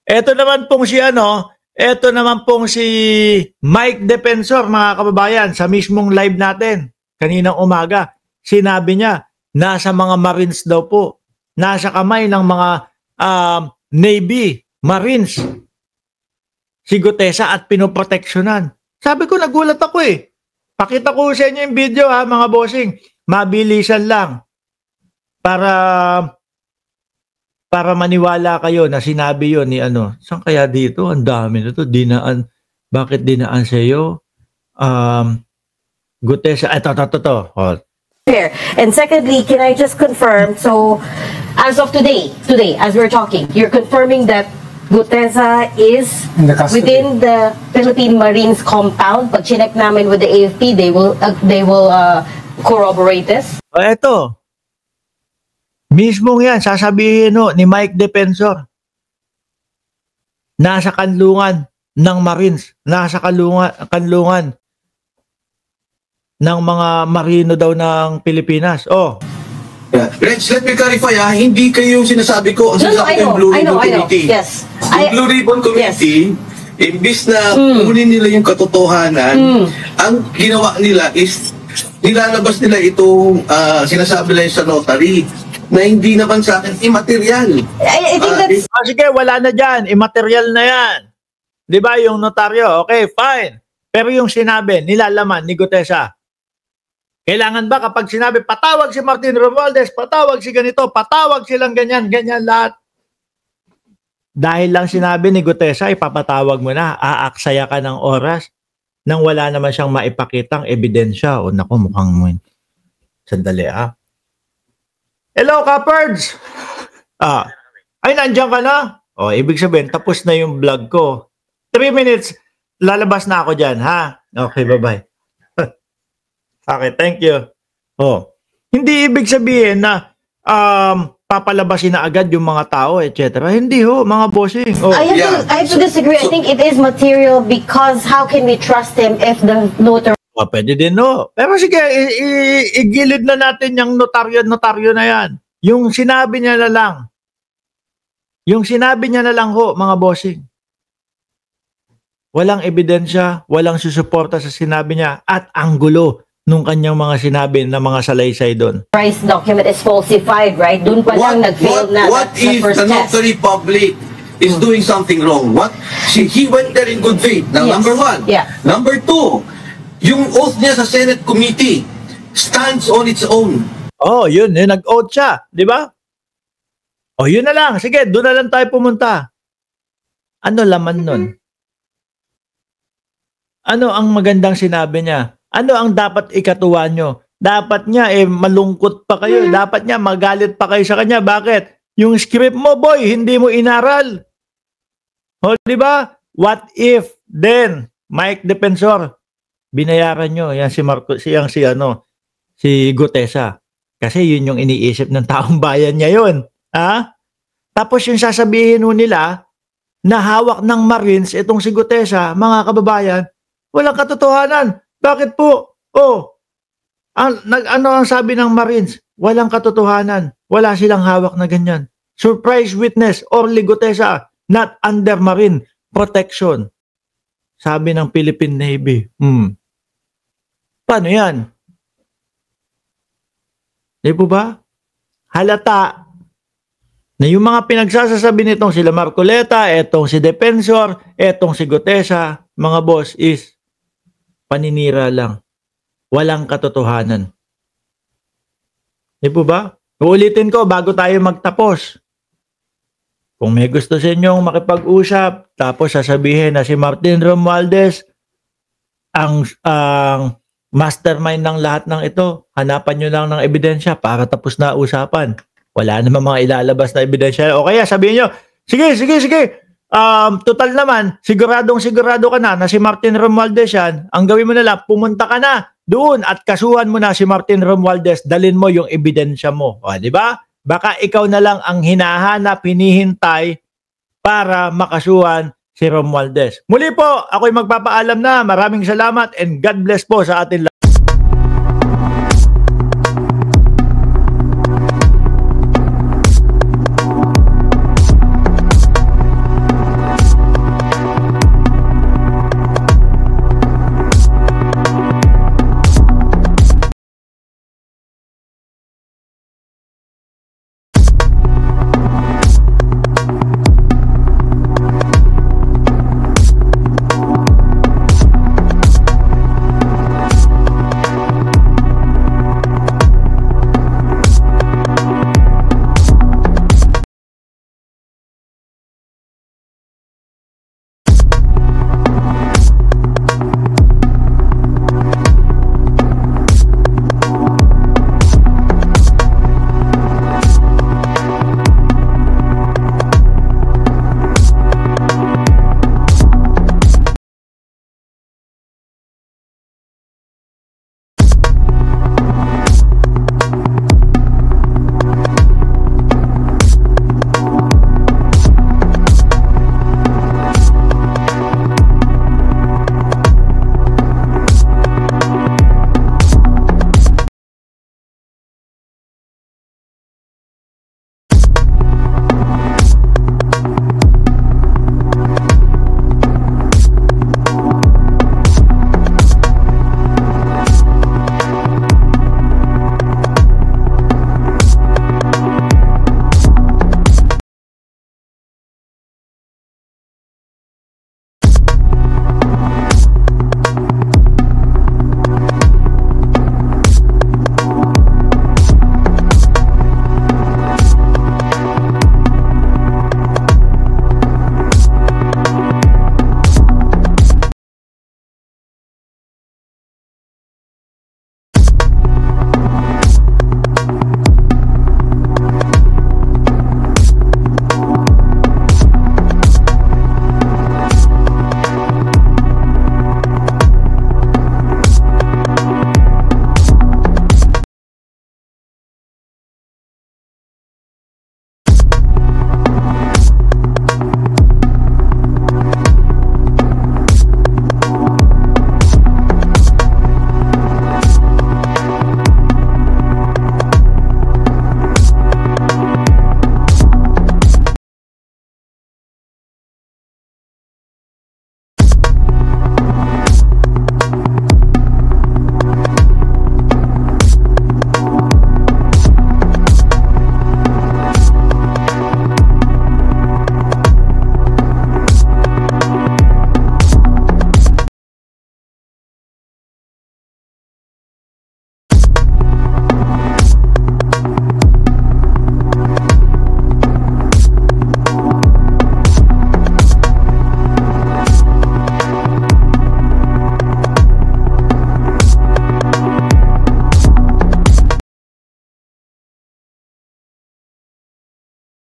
Eto naman pong si eto naman pong si Mike Defensor, mga kababayan, sa mismong live natin kaninang umaga. Sinabi niya, nasa mga Marines daw po. Nasa kamay ng mga Navy, Marines, si Gutesa at pinoproteksyonan. Sabi ko, nagulat ako eh. Pakita ko sa inyo yung video ha, mga bossing. Mabilisan lang. Para maniwala kayo na sinabi yon ni saan kaya dito? Ang dami na to. Dinaan. Bakit dinaan sa iyo? Gutesa. Ito. Oh. And secondly, can I just confirm, so as of today, as we're talking, you're confirming that Gutesa is within the Philippine Marines compound. Pag chinek namin with the AFP, they will corroborate this. Ito. Mismong yan, sasabihin ni Mike Defensor. Nasa kanlungan ng Marines. Nasa kanlungan ng mga Marino daw ng Pilipinas. Oh. Yeah. Reds, let me clarify hindi kayo sinasabi ko. Ang sinasabi ko yung Blue Ribbon Committee. Yes. Yung Blue Ribbon Committee, imbis na kunin nila yung katotohanan, ang ginawa nila is nilalabas nila itong sinasabi nila sa notary na hindi naman sa akin immaterial. I think that's... Sige, wala na dyan. Immaterial na yan. Di ba yung notaryo? Okay, fine. Pero yung sinabi, nilalaman ni Gutesa. Kailangan ba kapag sinabi, patawag si Martin Romualdez, patawag si ganito, patawag silang ganyan lahat. Dahil lang sinabi ni Gutesa, ipapatawag mo na, aaksaya ka ng oras nang wala naman siyang maipakitang ebidensya. O naku, mukhang mo. Sandali Hello, Kaperds! Ay, nandiyan ka na? O, ibig sabihin, tapos na yung vlog ko. 3 minutes, lalabas na ako dyan, ha? Okay, bye-bye. Okay, thank you. Oh, hindi ibig sabihin na papalabasin na agad yung mga tao, etc. Hindi mga bossing. Oh. I have to disagree. I think it is material because how can we trust him if the notary... Pwede din, Pero sige, igilid na natin yung notaryo na yan. Yung sinabi niya na lang. Yung sinabi niya na lang mga bossing. Walang ebidensya, walang susuporta sa sinabi niya at anggulo nung kanyang mga sinabi na mga salaysay doon. Price document is falsified, right? Doon pa lang nag-fail na. What if the notary public is doing something wrong? He went there in good faith. Now, yes. Number 1. Yeah. Number 2, yung oath niya sa Senate Committee stands on its own. Oh, yun nag-oath siya, di ba? Oh, yun na lang. Sige, doon na lang tayo pumunta. Ano laman nun? Ano ang magandang sinabi niya? Ano ang dapat ikatuwa nyo? Dapat niya, malungkot pa kayo. Dapat niya, magalit pa kayo sa kanya. Bakit? Yung script mo, boy, hindi mo inaral. O, di ba? What if, then, Mike Defensor, binayaran nyo, yan si Gutesa. Kasi yun yung iniisip ng taong bayan niya yun. Tapos yung sasabihin nila, na hawak ng Marines, itong si Gutesa, mga kababayan, walang katotohanan. Bakit po? Ano ang sabi ng Marines? Walang katotohanan. Wala silang hawak na ganyan. Surprise witness, Orly Gutesa, not under Marine protection. Sabi ng Philippine Navy. Paano yan? Di po ba? Halata na yung mga pinagsasasabi nitong sila Marcoleta, etong si Defensor, etong si Gutesa, mga boss, is paninira lang. Walang katotohanan. Di po ba? Uulitin ko bago tayo magtapos. Kung may gusto sa inyong makipag-usap, tapos sasabihin na si Martin Romualdez ang mastermind ng lahat ng ito, hanapan nyo lang ng ebidensya para tapos na usapan. Wala naman mga ilalabas na ebidensya. O kaya sabihin nyo, sige. Total naman, sigurado ka na si Martin Romualdez yan. Ang gawin mo na lang, pumunta ka na doon at kasuhan mo na si Martin Romualdez, dalin mo yung ebidensya mo. O, di ba? Baka ikaw na lang ang hinahanap, hinihintay para makasuhan si Romualdez. Muli po, ako'y magpapaalam na. Maraming salamat and God bless po sa atin lahat.